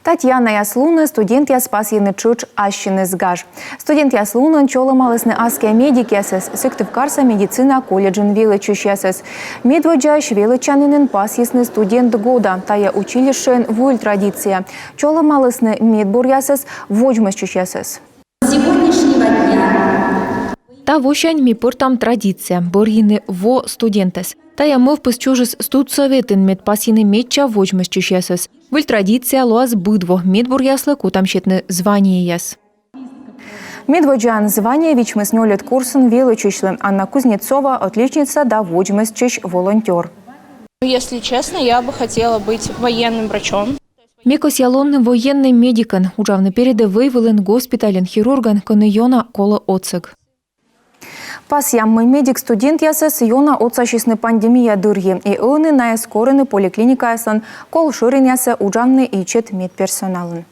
Татьяна Яслуна, студент яспас янычуч ащины сгаж. Студент Яслунан чоломалысны аския медик ясыз, Сыктывкарса медицина колледжин велычуш ясыз. Медводжаш велычанынын пас ясны студент года, тая училищен вуль традиция. Чоломалысны медбур ясыз, вожмышчуш ясыз. Сегодняшнего дня. Та вощань ми пыртам традиция, борьины во студентес. Тая мов пысчужыс студсоветын медпасины медча вожмышчуш ясыз. Вуль традиция луаз быдво медбур яслы кутам щетны звание яс. Медводжан звание вичмыснёлет курсын велычушлым. Анна Кузнецова отличница да вожмышчуш волонтер. Если честно, я бы хотела быть военным врачом. Мекос ялонным военный медикан, ужавны переде выявлен госпитален хирурган конейона колы оцыг. Пас яммы медик студент ясыз йона отсашисны пандемия дырье и ылны на скорыны поликлиника ясын кол шырын ясы ужавны ичет медперсоналын.